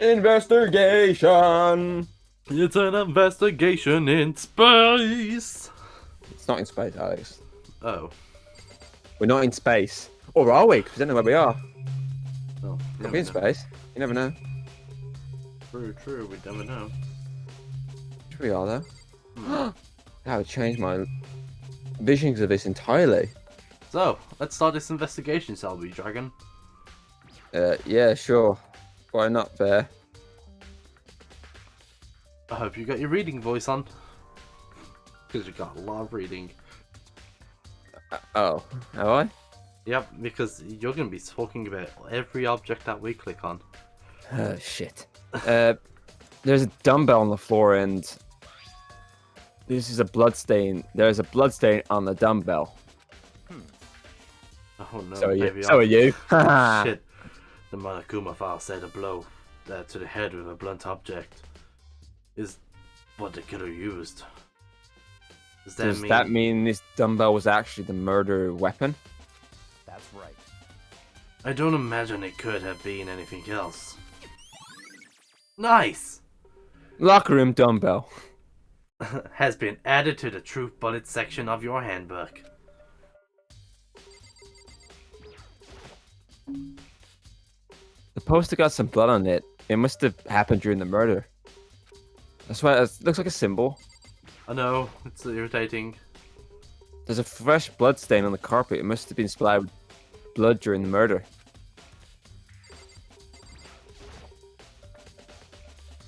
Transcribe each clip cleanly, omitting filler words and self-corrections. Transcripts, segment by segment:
Investigation. It's an investigation in space. It's not in space, Alex. Oh. We're not in space. Or are we? Because we don't know where we are. Oh, Could be in space. You never know. True. We never know. Sure we are, though. That would change my visions of this entirely. So, let's start this investigation, shall we, Dragon? Yeah, sure. Why not, Bear? I hope you got your reading voice on. Because you got a lot of reading. Oh, have I? Yep, because you're going to be talking about every object that we click on. Oh, shit. There's a dumbbell on the floor and this is a bloodstain. There's a bloodstain on the dumbbell. Oh no, So are you. maybe So are you. Shit. The Monokuma file said a blow to the head with a blunt object is what the killer used. Does that mean this dumbbell was actually the murder weapon? That's right. I don't imagine it could have been anything else. Nice! Locker room dumbbell. Has been added to the truth bullet section of your handbook. The poster got some blood on it. It must have happened during the murder. That's why it looks like a symbol. I know, it's irritating. There's a fresh blood stain on the carpet. It must have been splattered with blood during the murder.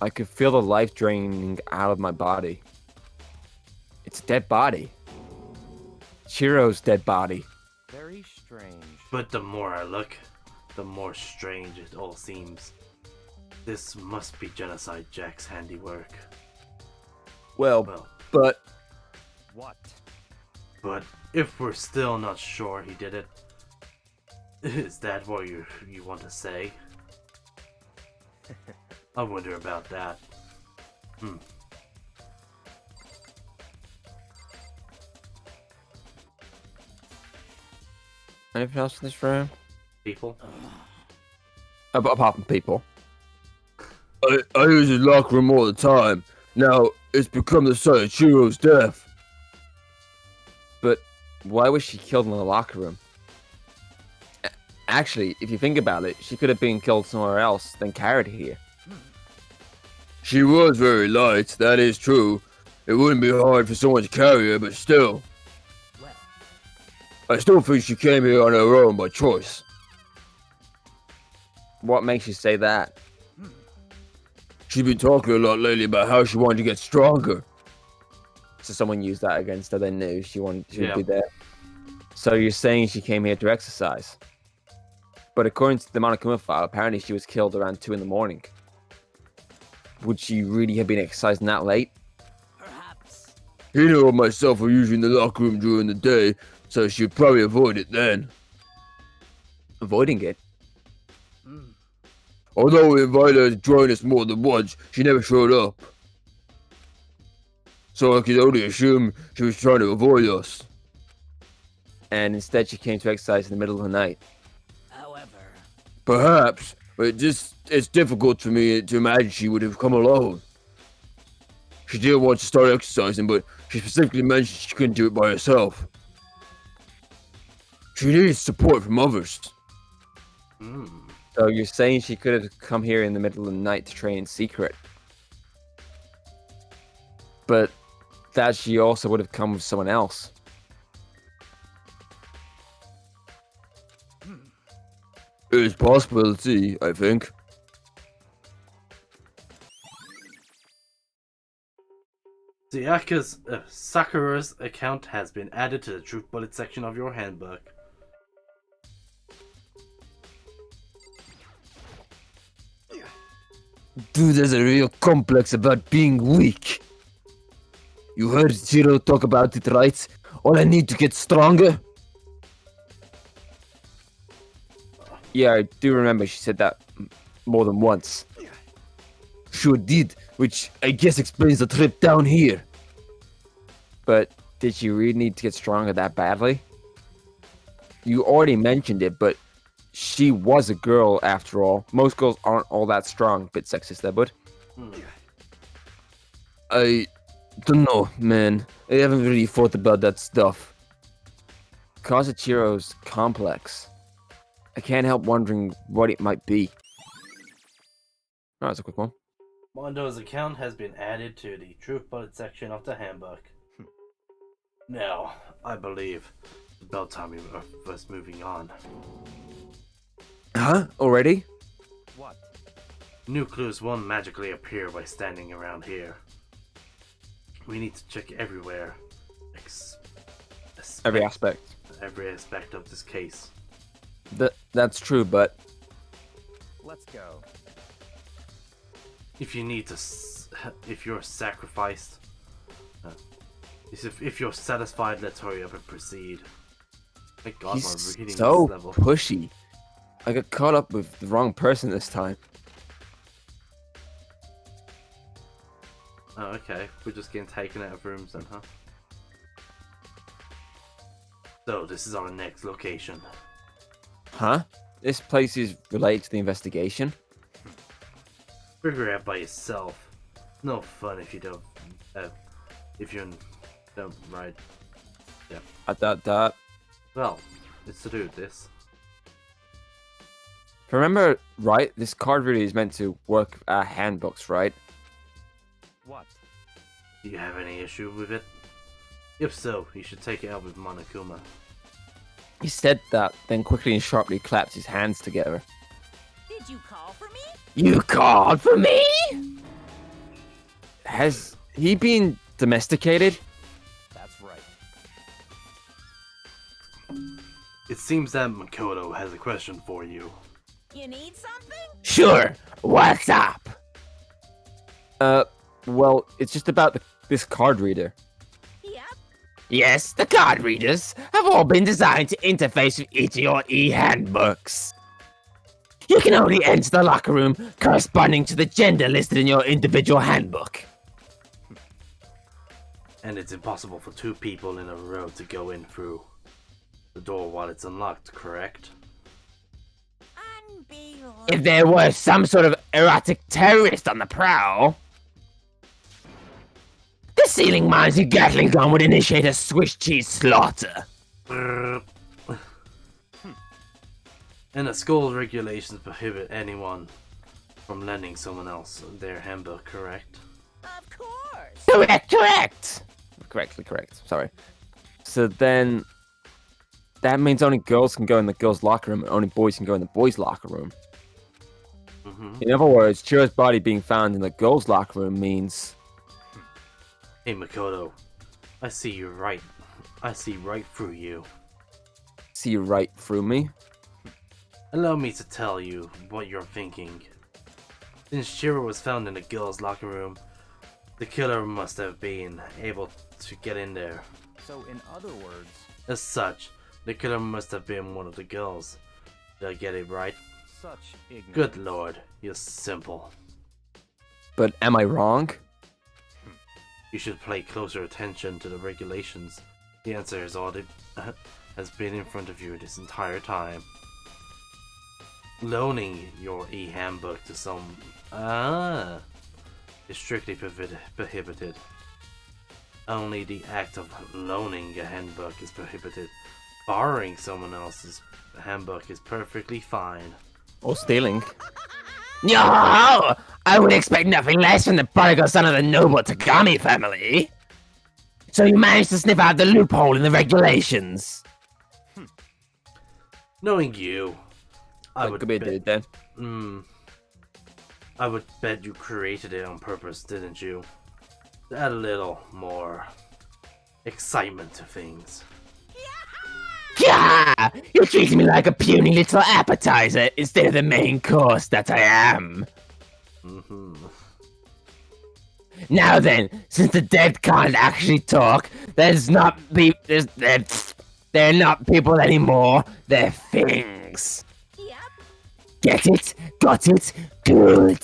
I could feel the life draining out of my body. It's a dead body. Chiro's dead body. Very strange. But the more I look, the more strange it all seems. This must be Genocide Jack's handiwork. Well, but... What? But if we're still not sure he did it, is that what you want to say? I wonder about that. Anything else in this room? People? Apart from people. I use his locker room all the time. Now, it's become the site of Chiro's death. But why was she killed in the locker room? Actually, if you think about it, she could have been killed somewhere else than carried here. She was very light, that is true. It wouldn't be hard for someone to carry her, but still. Well, I still think she came here on her own by choice. What makes you say that? She's been talking a lot lately about how she wanted to get stronger. So someone used that against her, they knew she would be there. So you're saying she came here to exercise? But according to the Monokuma file, apparently she was killed around 2 in the morning. Would she really have been exercising that late? perhaps. Hino and myself were usually in the locker room during the day, so she'd probably avoid it then. Avoiding it? Although we invited her to join us more than once, she never showed up. So I could only assume she was trying to avoid us. And instead she came to exercise in the middle of the night. However, Perhaps, but it's difficult for me to imagine she would have come alone. She did want to start exercising, but she specifically mentioned she couldn't do it by herself. She needs support from others. So you're saying she could have come here in the middle of the night to train in secret? But that she also would have come with someone else. It's a possibility, I think. Sakura's account has been added to the truth bullet section of your handbook. Dude, there's a real complex about being weak. You heard Zero talk about it, right? All I need to get stronger? Yeah, I do remember she said that more than once. Sure did, which I guess explains the trip down here. But did she really need to get stronger that badly? You already mentioned it, but she was a girl after all. Most girls aren't all that strong. Bit sexist there, bud. I don't know, man. I haven't really thought about that stuff. Kazuchiro's complex. I can't help wondering what it might be. Oh, that's a quick one. Mondo's account has been added to the Truth Bullet section of the handbook. Now, I believe it's about time we was moving on. Huh? Already? What? New clues won't magically appear by standing around here. We need to check everywhere. Every aspect. Every aspect of this case. That's true, but... Let's go. If you need to... if you're sacrificed... if you're satisfied, let's hurry up and proceed. Thank God He's we're reading so this level. pushy. I got caught up with the wrong person this time. Oh, okay. We're just getting taken out of rooms then, huh? So, this is our next location. Huh? This place is related to the investigation? Figure it out by yourself. No fun if you don't... if you don't ride. Yeah. Well, it's to do with this. Remember, right? This card reader is meant to work handbooks, right? What? Do you have any issue with it? If so, you should take it out with Monokuma. He said that, then quickly and sharply clapped his hands together. Did you call for me? You called for me? Has he been domesticated? That's right. It seems that Makoto has a question for you. You need something? Sure. What's up? Well, it's just about this card reader. Yep. Yes, the card readers have all been designed to interface with each of your e-handbooks. You can only enter the locker room corresponding to the gender listed in your individual handbook. And it's impossible for two people in a row to go in through the door while it's unlocked, correct? Unbelievable. If there was some sort of erotic terrorist on the prowl, the sealing mines and Gatling gun would initiate a Swiss cheese slaughter. And the school regulations prohibit anyone from lending someone else their handbook, correct? Of course. Correct. Correct. Sorry. So then, that means only girls can go in the girls' locker room, and only boys can go in the boys' locker room. In other words, Chiro's body being found in the girls' locker room means... Hey Makoto, I see right through you. See right through me? Allow me to tell you what you're thinking. Since Shiro was found in the girls' locker room, the killer must have been able to get in there. So, in other words... As such, the killer must have been one of the girls. Did I get it right? Such ignorance. Good lord, you're simple. But am I wrong? You should pay closer attention to the regulations. The answer is all has been in front of you this entire time. Loaning your e-handbook to some... is strictly prohibited. Only the act of loaning a handbook is prohibited. Borrowing someone else's handbook is perfectly fine. Or stealing? No! I would expect nothing less from the prodigal son of the noble Tagami family. So you managed to sniff out the loophole in the regulations. Knowing you, I would could be a dude then. I would bet you created it on purpose, didn't you? To add a little more excitement to things. Yeah! You're treating me like a puny little appetizer instead of the main course that I am. Now then, since the dead can't actually talk, they're not people anymore, they're things. Yep. Get it? Got it? Good.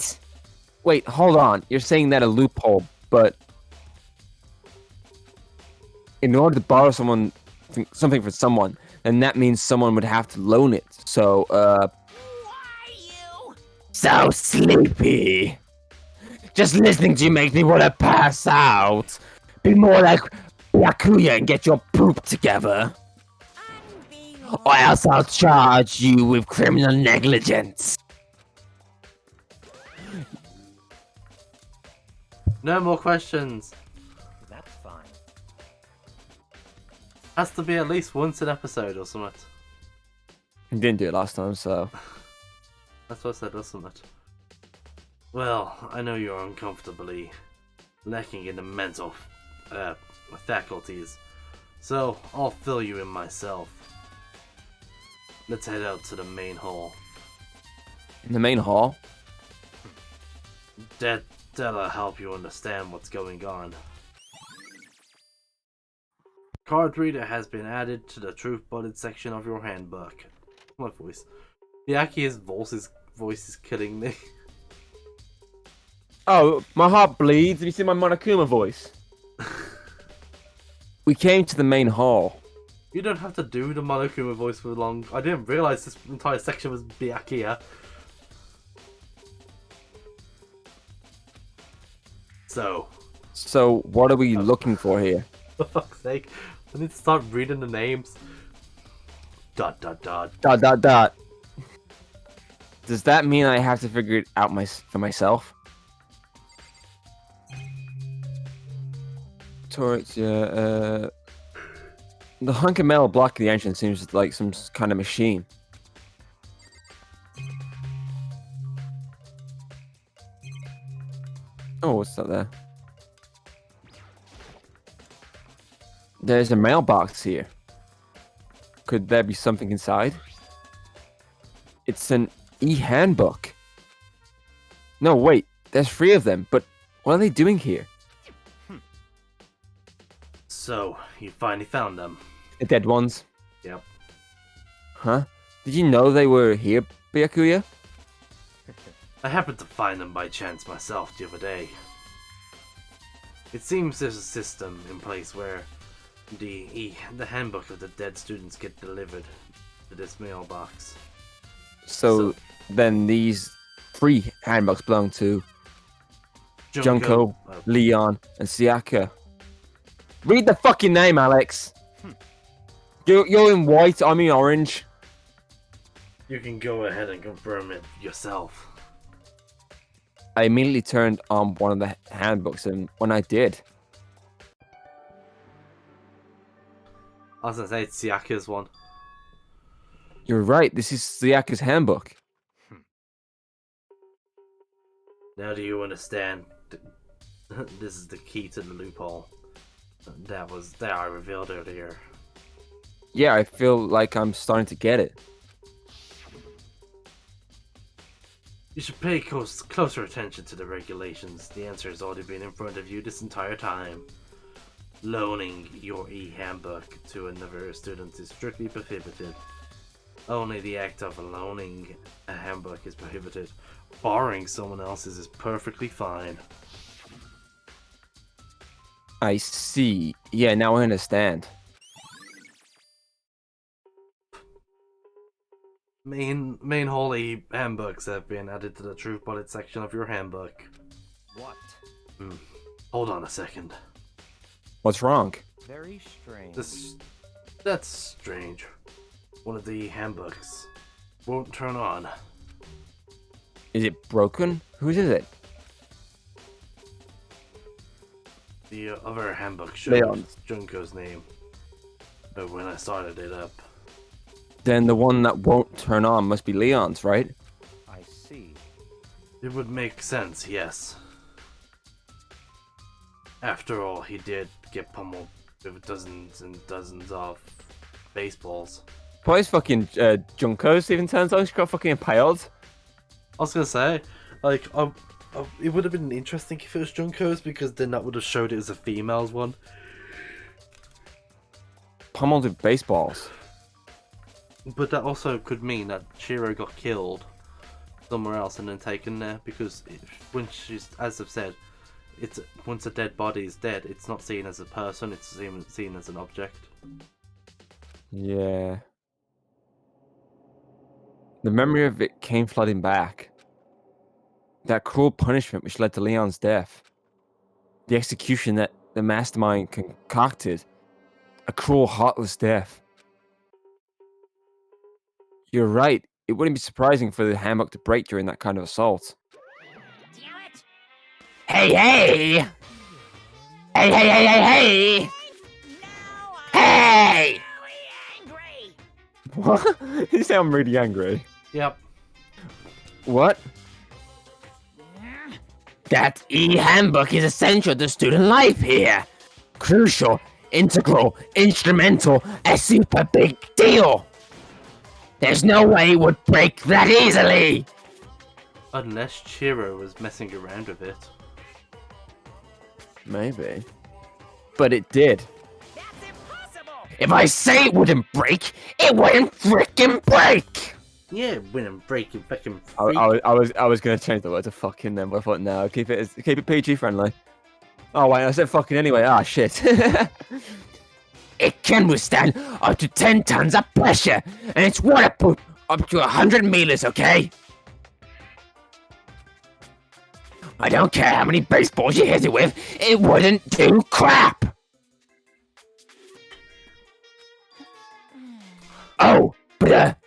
Wait, hold on. You're saying that a loophole, but in order to borrow someone something for someone, then that means someone would have to loan it. So, Why you? so sleepy. Just listening to you makes me want to pass out. Be more like Yakuya and get your poop together. Or else I'll charge you with criminal negligence. No more questions. That's fine. Has to be at least once an episode or something. You didn't do it last time, so. That's what I said, doesn't it? Well, I know you're uncomfortably lacking in the mental faculties, so I'll fill you in myself. Let's head out to the main hall. In the main hall? That'll help you understand what's going on. Card reader has been added to the truth-bullet section of your handbook. My voice. Yaki's voice is killing me. Oh, my heart bleeds. Have you seen my Monokuma voice? We came to the main hall. You don't have to do the Monokuma voice for long. I didn't realize this entire section was Byakuya. So, what are we looking for here? for fuck's sake, I need to start reading the names. ... Dot. Does that mean I have to figure it out for myself? Turrets, yeah. The hunk of metal blocking the entrance seems like some kind of machine. Oh, what's that there? There's a mailbox here. Could there be something inside? It's an e-handbook. No, wait. There's 3 of them, but what are they doing here? So, you finally found them. The dead ones? Yep. Huh? Did you know they were here, Byakuya? I happened to find them by chance myself the other day. It seems there's a system in place where the handbook of the dead students get delivered to this mailbox. So then these 3 handbooks belong to Junko, Leon, and Sayaka. Read the fucking name, Alex. You're in white, I'm in orange. You can go ahead and confirm it yourself. I immediately turned on one of the handbooks, and when I did... I was gonna say it's Sayaka's one. You're right, this is Sayaka's handbook. Now do you understand? This is the key to the loophole. That I revealed earlier. Yeah, I feel like I'm starting to get it. You should pay closer attention to the regulations. The answer has already been in front of you this entire time. Loaning your e-handbook to another student is strictly prohibited. Only the act of loaning a handbook is prohibited. Borrowing someone else's is perfectly fine. I see. Yeah, now I understand. Main holy handbooks have been added to the truth bullet section of your handbook. What? Hold on a second. What's wrong? Very strange. That's strange. One of the handbooks won't turn on. Is it broken? Whose is it? The other handbook shows Junko's name, but when I started it up... Then the one that won't turn on must be Leon's, right? I see. It would make sense, yes. After all, he did get pummeled with dozens and dozens of baseballs. Probably fucking Junko's even turns out she got fucking impaled. I was gonna say, like, it would have been interesting if it was Junko's, because then that would have showed it as a female's one. Pummeled with baseballs. But that also could mean that Shiro got killed somewhere else and then taken there, because when she's, as I've said, once a dead body is dead, it's not seen as a person, it's seen as an object. Yeah. The memory of it came flooding back. That cruel punishment which led to Leon's death. The execution that the mastermind concocted. A cruel, heartless death. You're right. It wouldn't be surprising for the handbook to break during that kind of assault. Damn it! Hey, hey! Hey, hey, hey, hey, hey! Now Hey! I'm really angry. What? You sound really angry. Yep. What? That e-handbook is essential to student life here. Crucial, integral, instrumental, a super big deal. There's no way it would break that easily. Unless Chiro was messing around with it. Maybe. But it did. That's impossible. If I say it wouldn't break, it wouldn't frickin' break. Yeah, win and break, you fucking I was gonna change the word to fucking then, but I thought no, keep it PG friendly. Oh wait, I said fucking anyway. Ah shit. It can withstand up to 10 tons of pressure, and it's waterproof up to 100 meters. Okay. I don't care how many baseballs you hit it with, it wouldn't do crap. Oh, but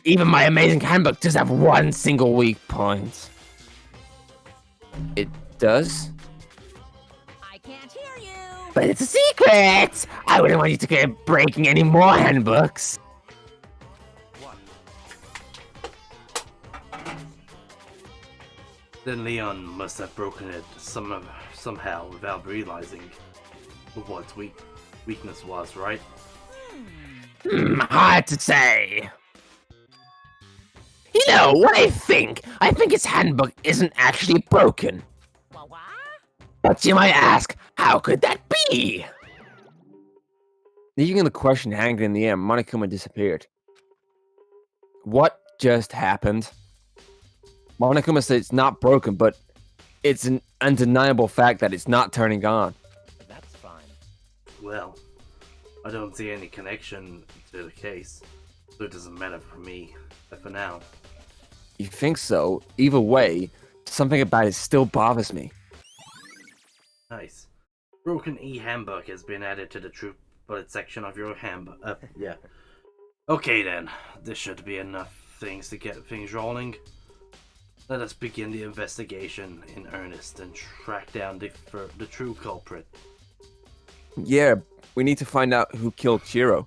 even my amazing handbook does have one single weak point. It does? I can't hear you. But it's a secret! I wouldn't want you to get breaking any more handbooks. Then Leon must have broken it somehow without realizing what weakness was, right? Hard to say. You know what I think? I think his handbook isn't actually broken. What? But you might ask, how could that be? Leaving the question hanging in the air, Monokuma disappeared. What just happened? Monokuma said it's not broken, but it's an undeniable fact that it's not turning on. That's fine. Well, I don't see any connection to the case, so it doesn't matter for me, for now. You think so? Either way, something about it still bothers me. Nice. Broken E-handbook has been added to the true bullet section of your handbook. Yeah. Okay then, this should be enough things to get things rolling. Let us begin the investigation in earnest and track down the true culprit. Yeah, we need to find out who killed Chiro.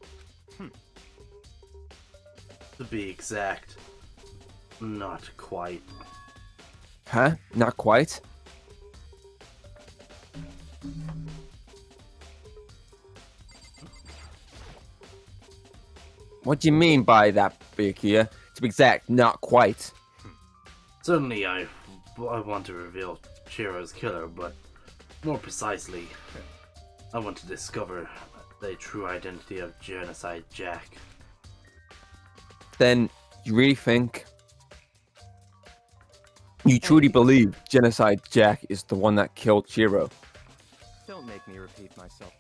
To be exact, not quite. Huh? Not quite? What do you mean by that, Byakuya? To be exact, not quite. Certainly I want to reveal Chiro's killer, but more precisely, I want to discover the true identity of Genocide Jack. Then, you really think... You truly believe Genocide Jack is the one that killed Chiro? Don't make me repeat myself.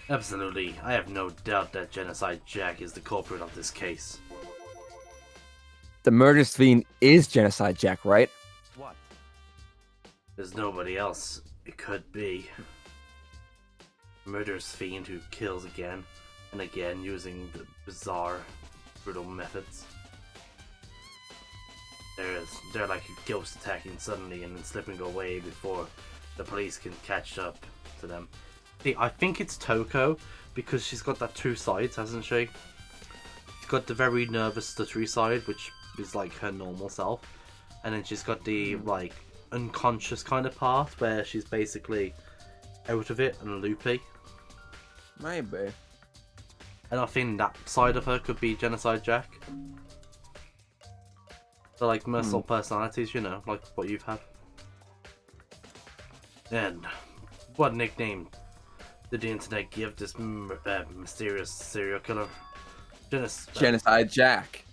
Absolutely, I have no doubt that Genocide Jack is the culprit of this case. The murderous fiend is Genocide Jack, right? What? There's nobody else it could be. Murderous fiend who kills again and again using the bizarre, brutal methods. They're like a ghost attacking suddenly and then slipping away before the police can catch up to them. See, I think it's Toko because she's got that two sides, hasn't she? She's got the very nervous stuttery side, which is like her normal self, and then she's got the like unconscious kind of part where she's basically out of it and loopy. Maybe. And I think that side of her could be Genocide Jack. So like merciful personalities, you know, like what you've had. And what nickname did the internet give this mysterious serial killer? Genocide Jack.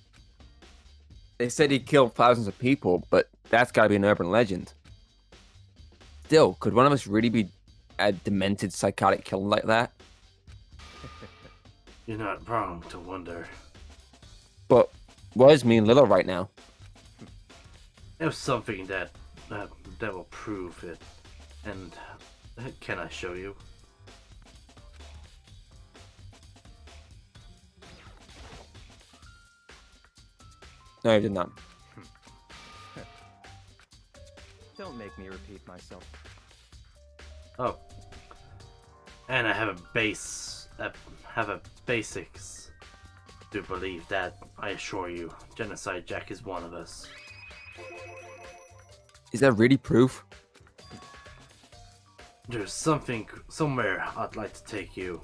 They said he killed thousands of people, but that's gotta be an urban legend. Still, could one of us really be a demented psychotic killer like that? You're not wrong to wonder. But what is me and Lilo right now? There's something that will prove it. And can I show you? No, you did not. Don't make me repeat myself. Oh. And I have a basics to believe that. I assure you, Genocide Jack is one of us. Is that really proof? There's something somewhere I'd like to take you.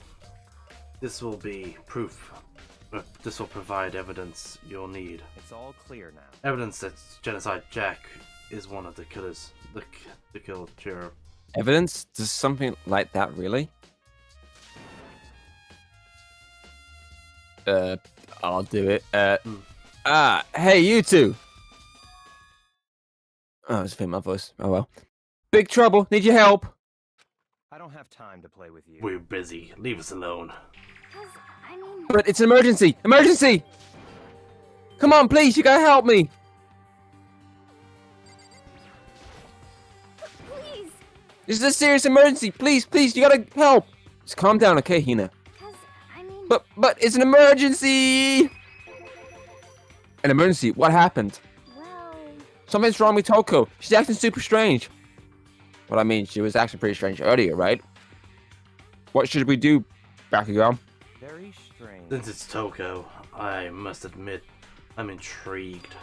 This will be proof. This will provide evidence you'll need. It's all clear now. Evidence that Genocide Jack is one of the killers. The killer. Evidence? Does something like that really? I'll do it. Hey, you two! Oh, it's fit my voice. Oh well. Big trouble. Need your help. I don't have time to play with you. We're busy. Leave us alone. But it's an emergency! Emergency! Come on, please, you gotta help me! Please! This is a serious emergency! Please, please, you gotta help! Just calm down, okay, Hina? But it's an emergency! An emergency? What happened? Well... Something's wrong with Toko. She's acting super strange. Well, I mean, she was acting pretty strange earlier, right? What should we do, Bakugan? Very strange. Since it's Toko, I must admit, I'm intrigued.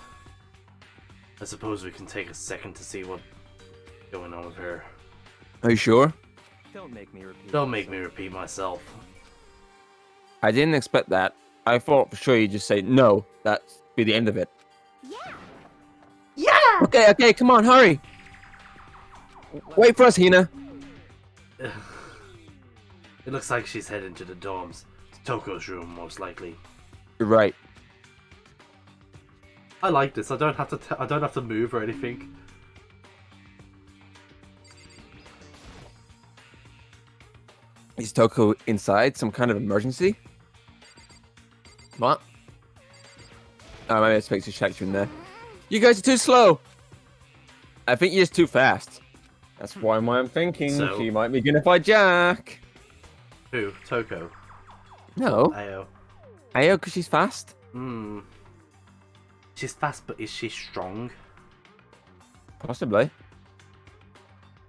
I suppose we can take a second to see what's going on with her. Are you sure? Don't make me repeat. Don't make me repeat myself. I didn't expect that. I thought for sure you'd just say no. That'd be the end of it. Yeah! Okay, come on, hurry. Wait for us, Hina. It looks like she's heading to the dorms. It's Toko's room, most likely. You're right. I like this. I don't have to move or anything. Is Toko inside? Some kind of emergency? What? Oh, maybe I expect to check you in there. You guys are too slow. I think you're just too fast. That's why I'm thinking So? she might be gonna fight Jack. Who? Toko? No. Ayo. Ayo, because she's fast. She's fast, but is she strong? Possibly.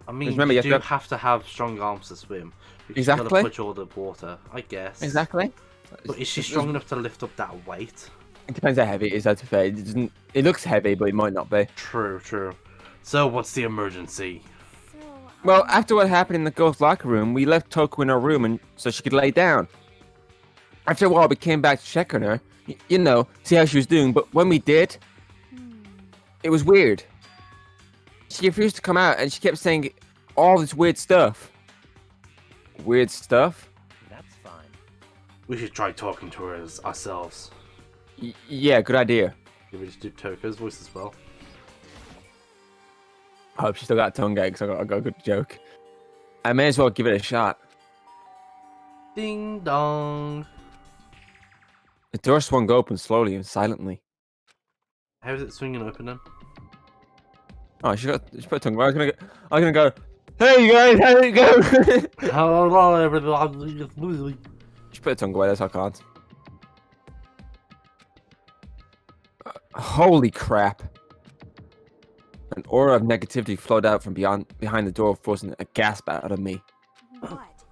I mean, Remember, you you do have to- have to have strong arms to swim. Because Exactly. You gotta push all the water, I guess. Exactly. But is she strong enough to lift up that weight? It depends how heavy it is, I'd say. It doesn't. It looks heavy, but it might not be. True, true. So, what's the emergency? Well, after what happened in the ghost locker room, we left Toko in her room and so she could lay down. After a while, we came back to check on her, you know, see how she was doing. But when we did, it was weird. She refused to come out, and she kept saying all this weird stuff. Weird stuff? That's fine. We should try talking to her ourselves. Yeah, good idea. Can we just do Toko's voice as well? I hope she still got a tongue gag, because I got a good joke. I may as well give it a shot. Ding dong. The door swung open slowly and silently. How is it swinging open then? Oh, she put a tongue. I was gonna go. Hey guys, how's it going? Hello, everybody. She put a tongue away. That's how I can't. Holy crap! An aura of negativity flowed out from behind the door, forcing a gasp out of me. What?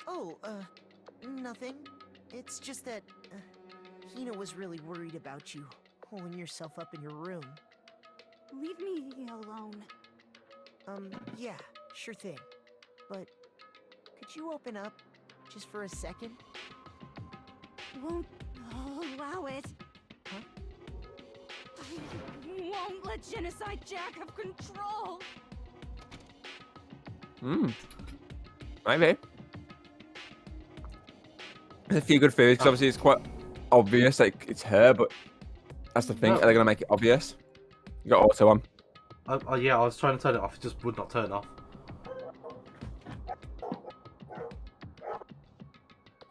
Oh, nothing. It's just that Hina was really worried about you holding yourself up in your room. Leave me alone. Yeah, sure thing. But could you open up just for a second? Won't allow it. Huh? I won't let Genocide Jack have control. Maybe. There's a few good theories, because obviously it's quite obvious, like, it's her, but that's the thing. No. Are they going to make it obvious? You got auto on. Yeah, I was trying to turn it off. It just would not turn off.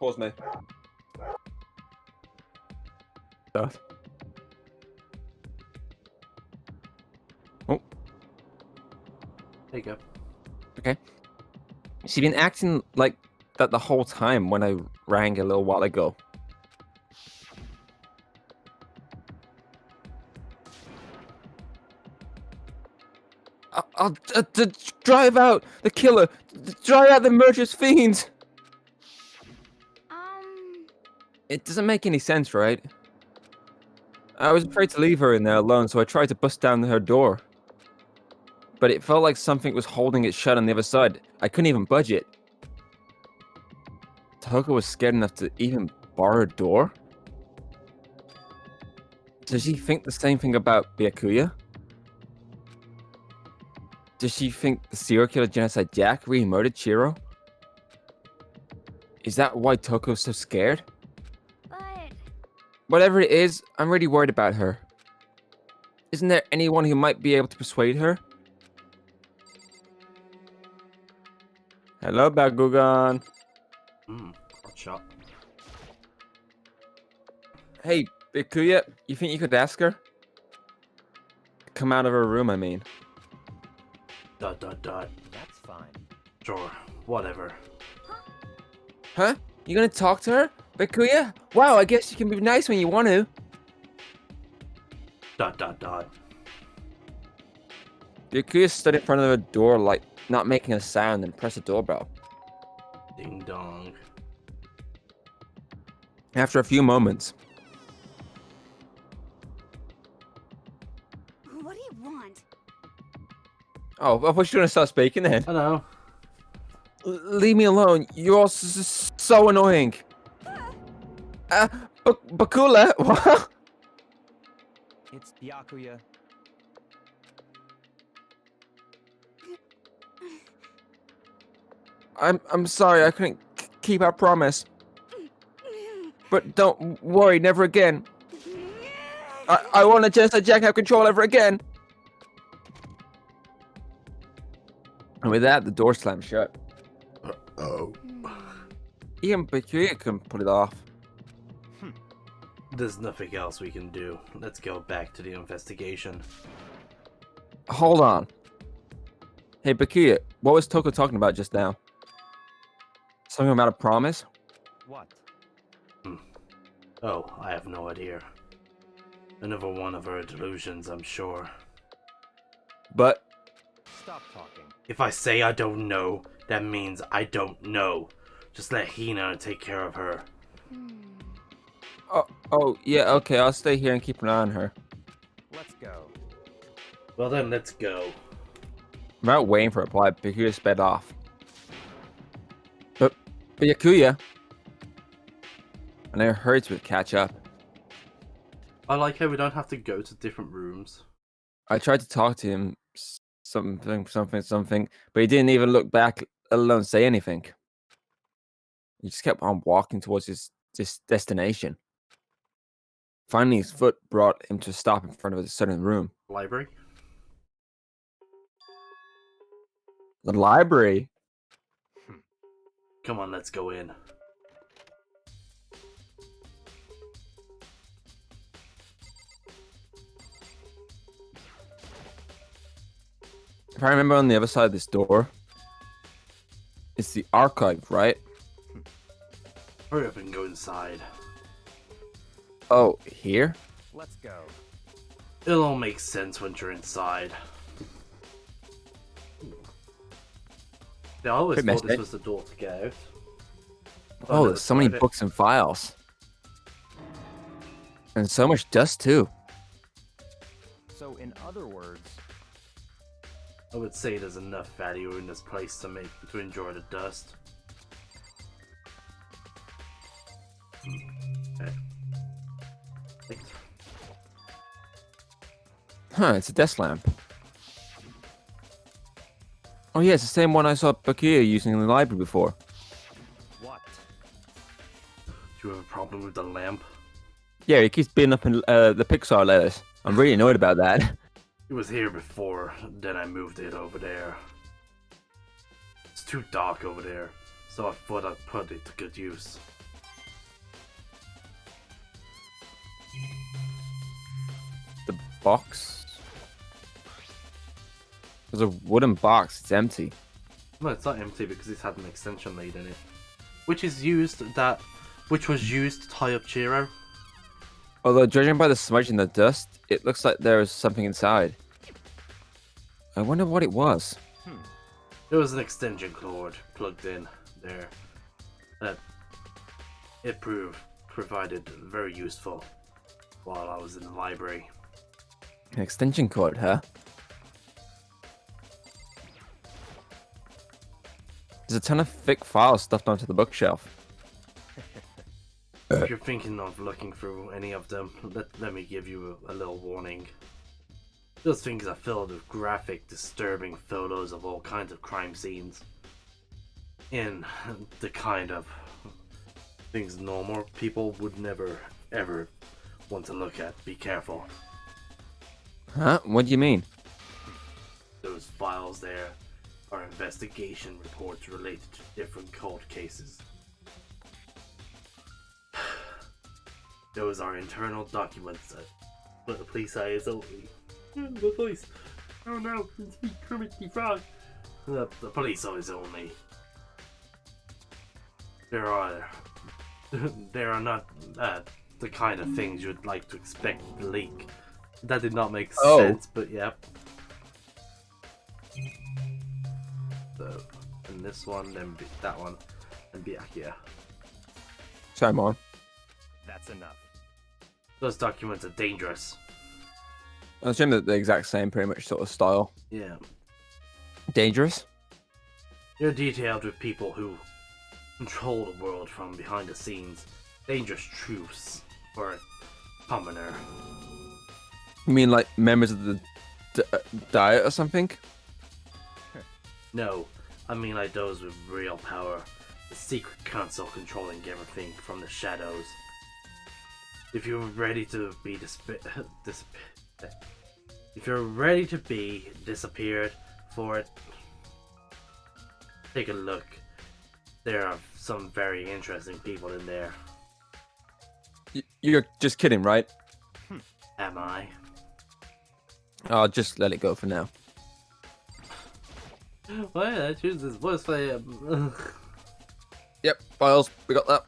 Pause me. Start. Oh. There you go. Okay. She's been acting like that the whole time when I rang a little while ago. I'll drive out the killer. Drive out the murderous fiends. It doesn't make any sense, right? I was afraid to leave her in there alone, so I tried to bust down her door. But it felt like something was holding it shut on the other side. I couldn't even budge it. Toko was scared enough to even bar a door? Does she think the same thing about Byakuya? Does she think the serial killer Genocide Jack really murdered Chiro? Is that why Toko's so scared? Whatever it is, I'm really worried about her. Isn't there anyone who might be able to persuade her? Hello, Bakugan. Hot shot. Hey, Byakuya, you think you could ask her? Come out of her room, I mean. ... That's fine. Sure, whatever. Huh? You gonna talk to her? Byakuya? Wow, I guess you can be nice when you want to. ... Byakuya stood in front of the door, like, not making a sound, and pressed the doorbell. Ding dong. After a few moments... What do you want? Oh, I thought you were gonna start speaking then. I know. Leave me alone. You're all so annoying. Bakula? What? It's Byakuya. I'm sorry, I couldn't keep our promise. But don't worry, never again. I want to just let Jack have control over again. And with that, the door slammed shut. Oh. Even Byakuya couldn't pull it off. There's nothing else we can do. Let's go back to the investigation. Hold on. Hey, Byakuya, what was Toko talking about just now? Something about a promise? What? Oh, I have no idea. Another one of her delusions, I'm sure. But... Stop talking. If I say I don't know, that means I don't know. Just let Hina take care of her. Oh, yeah, okay, I'll stay here and keep an eye on her. Let's go. Well then, let's go. Without waiting for a reply, Byakuya sped off. But Byakuya... And I hurried to catch up. I like how we don't have to go to different rooms. I tried to talk to him, something, but he didn't even look back, let alone say anything. He just kept on walking towards his destination. Finally, his foot brought him to a stop in front of a certain room. Library? The library? Come on, let's go in. If I remember, on the other side of this door, it's the archive, right? Hurry up and go inside. Oh, here? Let's go. It'll all make sense when you're inside. Yeah, I always thought this was the door to get out. Oh, there's so many books and files. And so much dust, too. So, in other words... I would say there's enough value in this place to enjoy the dust. Okay. Huh, it's a desk lamp. Oh yeah, it's the same one I saw Byakuya using in the library before. What? Do you have a problem with the lamp? Yeah, he keeps beating up in the Pixar letters. I'm really annoyed about that. It was here before, then I moved it over there. It's too dark over there, so I thought I'd put it to good use. box? There's a wooden box. It's empty. No, it's not empty because it's had an extension lead in it, which was used to tie up Chiro. Although judging by the smudge in the dust, it looks like there is something inside. I wonder what it was. There was an extension cord plugged in there that it provided very useful while I was in the library. An extension cord, huh? There's a ton of thick files stuffed onto the bookshelf. If you're thinking of looking through any of them, let me give you a little warning. Those things are filled with graphic, disturbing photos of all kinds of crime scenes. In the kind of things normal people would never, ever want to look at. Be careful. Huh? What do you mean? Those files there are investigation reports related to different cold cases. Those are internal documents but the police eyes only. The police. Oh no, it's me, Kermit the Frog. The police eyes only. There are not the kind of things you'd like to expect to leak. That did not make sense, but yep. So, and this one, then that one, and Byakuya. Simon. That's enough. Those documents are dangerous. I assume that the exact same, pretty much sort of style. Yeah. Dangerous? They're detailed with people who control the world from behind the scenes. Dangerous truths for a commoner. You mean like members of the Diet or something? No, I mean like those with real power. The secret council controlling everything from the shadows. If you're ready to be disappeared for it, take a look. There are some very interesting people in there. You're just kidding, right? Am I? I'll just let it go for now. Why did I choose this voice for him? Yep, files, we got that.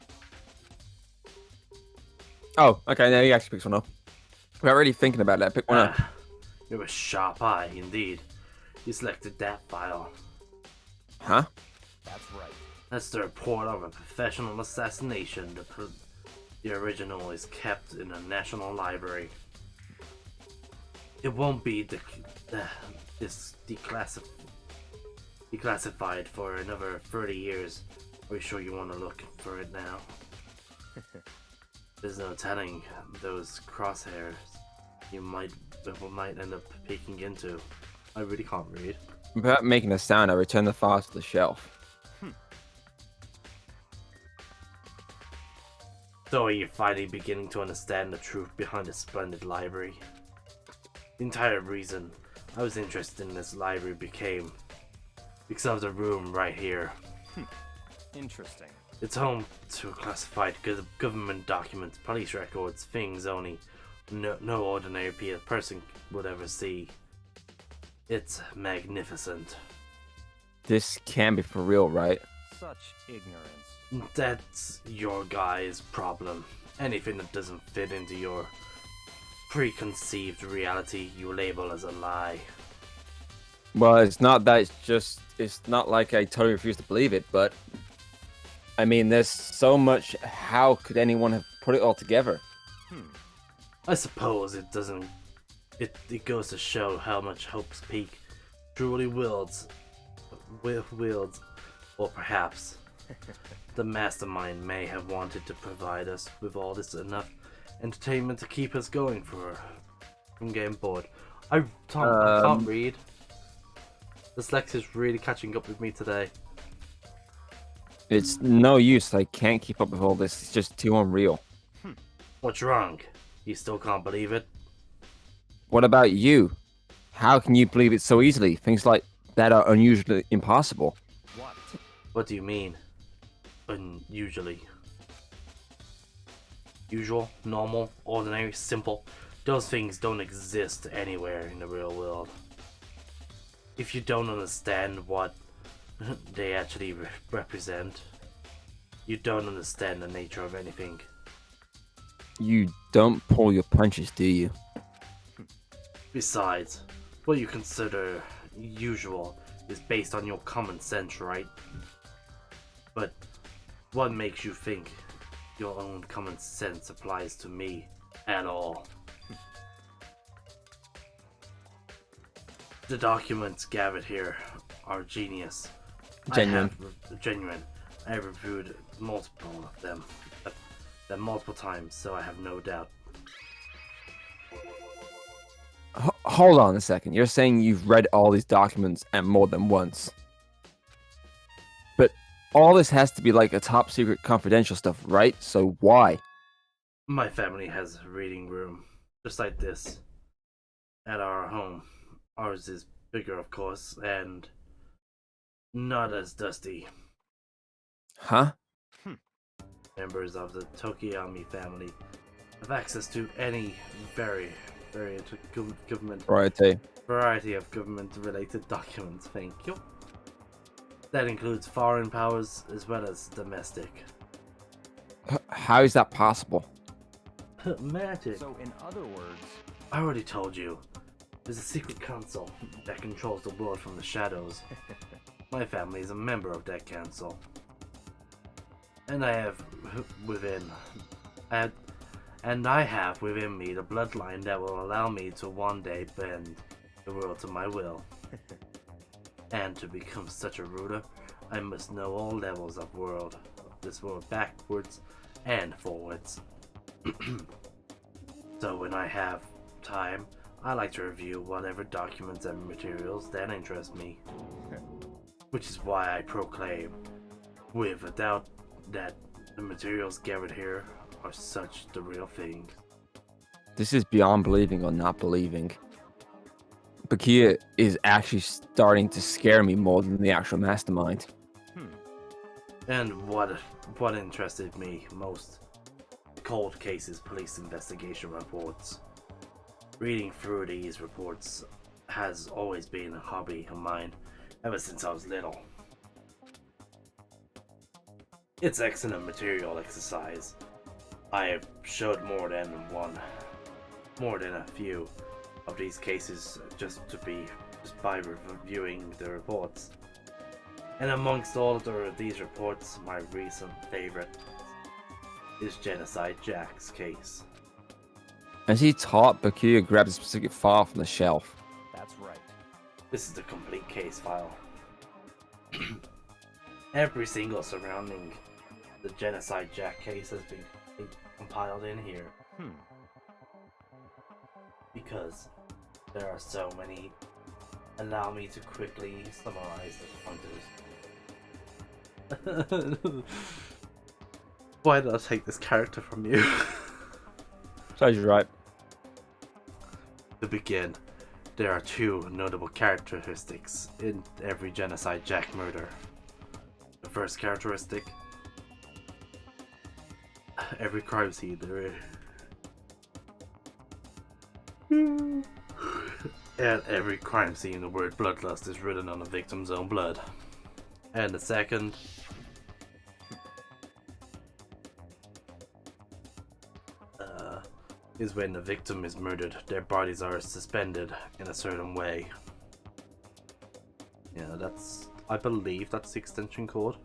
Oh, okay, now he actually picks one up. Without really thinking about that, pick one up. You have a sharp eye, indeed. You selected that file. Huh? That's right. That's the report of a professional assassination. The original is kept in a national library. It won't be declassified for another 30 years. Are you sure you want to look for it now? There's no telling those crosshairs you might end up peeking into. I really can't read. Without making a sound, I return the files to the shelf. So are you finally beginning to understand the truth behind the splendid library? The entire reason I was interested in this library became because of the room right here. Interesting. It's home to classified government documents, police records, things only no ordinary person would ever see. It's magnificent. This can't be for real, right? Such ignorance. That's your guy's problem. Anything that doesn't fit into your preconceived reality, you label as a lie. Well, it's not that, it's not like I totally refuse to believe it, but I mean, there's so much. How could anyone have put it all together? I suppose it doesn't. It goes to show how much Hope's Peak truly wields, or perhaps the mastermind may have wanted to provide us with all this enough entertainment to keep us going from getting bored. I can't read. Dyslexia's really catching up with me today. It's no use. I can't keep up with all this. It's just too unreal. What's wrong? You still can't believe it? What about you? How can you believe it so easily? Things like that are unusually impossible. What? What do you mean? Unusually. Usual, normal, ordinary, simple. Those things don't exist anywhere in the real world. If you don't understand what they actually represent, you don't understand the nature of anything. You don't pull your punches, do you? Besides, what you consider usual is based on your common sense, right? But what makes you think your own common sense applies to me at all? The documents gathered here are genius. Genuine. Genuine. I have reviewed multiple of them multiple times, so I have no doubt. Hold on a second. You're saying you've read all these documents and more than once. But all this has to be like a top secret confidential stuff, right? So why? My family has a reading room, just like this, at our home. Ours is bigger, of course, and not as dusty. Huh? Members of the Tokiyami family have access to any government variety of government-related documents. Thank you. That includes foreign powers as well as domestic. How is that possible? Magic. So, in other words, I already told you. There's a secret council that controls the world from the shadows. My family is a member of that council. And I have within me the bloodline that will allow me to one day bend the world to my will. And to become such a ruler, I must know all levels of this world backwards and forwards. So when I have time, I like to review whatever documents and materials that interest me. Which is why I proclaim, without doubt, that the materials gathered here are such the real thing. This is beyond believing or not believing. Bakia is actually starting to scare me more than the actual mastermind. And what interested me most? Cold cases, police investigation reports. Reading through these reports has always been a hobby of mine ever since I was little. It's excellent material exercise. I have showed more than a few of these cases just by reviewing the reports. And amongst all of these reports, my recent favorite is Genocide Jack's case. As he taught, Bakia grabbed a specific file from the shelf. that's right. This is the complete case file. Every single surrounding the Genocide Jack case has been compiled in here. Because there are so many. Allow me to quickly summarize the pointers. Why did I take this character from you? So you're right. To begin, there are two notable characteristics in every Genocide Jack murder. The first characteristic: every crime scene At every crime scene, the word bloodlust is written on the victim's own blood. And the second, is when the victim is murdered, their bodies are suspended in a certain way. Yeah, I believe that's the extension code.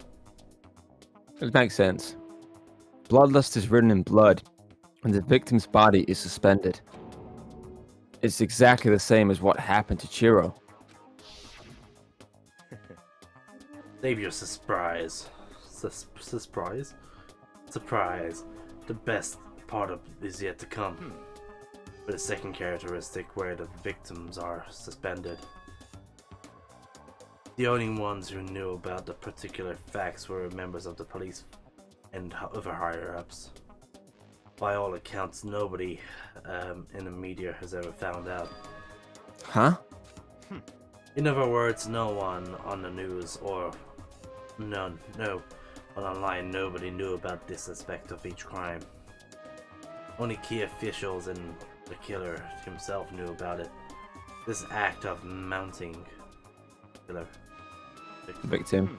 It makes sense. Bloodlust is written in blood, and the victim's body is suspended. It's exactly the same as what happened to Chiro. Save your surprise. Surprise. The best part of is yet to come. For the second characteristic, where the victims are suspended. The only ones who knew about the particular facts were members of the police and other higher-ups. By all accounts, nobody in the media has ever found out. Huh? In other words, no one on the news or online, nobody knew about this aspect of each crime. Only key officials and the killer himself knew about it. This act of mounting killer Victim.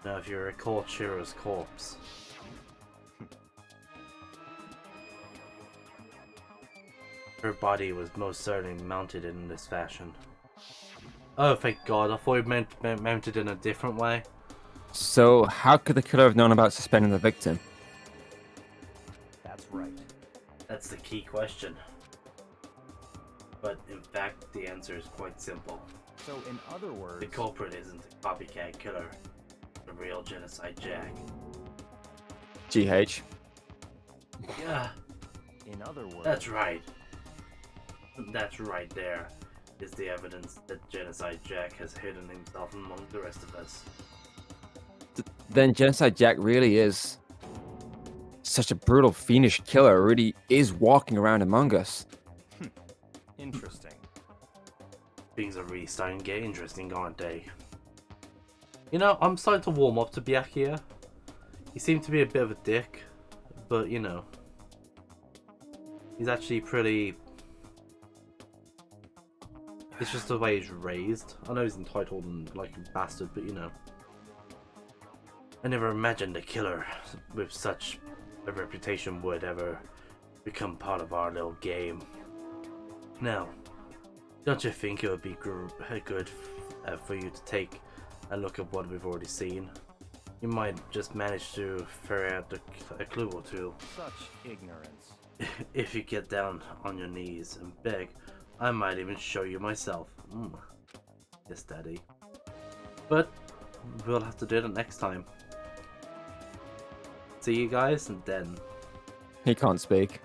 Now, if you recall Chiro's corpse, her body was most certainly mounted in this fashion. Oh, thank God! I thought it meant mounted in a different way. So, how could the killer have known about suspending the victim? That's right. That's the key question. But in fact, the answer is quite simple. So, in other words, The culprit isn't a copycat killer, the real Genocide Jack. GH. Yeah, in other words, that's right. That's right there is the evidence that Genocide Jack has hidden himself among the rest of us. Then Genocide Jack really is such a brutal, fiendish killer. Really is walking around among us. interesting. Things are really starting to get interesting, aren't they? You know, I'm starting to warm up to Byakuya. He seemed to be a bit of a dick, but you know, he's actually pretty. It's just the way he's raised. I know he's entitled and like a bastard, but you know. I never imagined a killer with such a reputation would ever become part of our little game. Now, don't you think it would be good for you to take a look at what we've already seen? You might just manage to ferret out a clue or two. Such ignorance. If you get down on your knees and beg, I might even show you myself. Yes, Daddy. But we'll have to do it next time. See you guys, and then... He can't speak.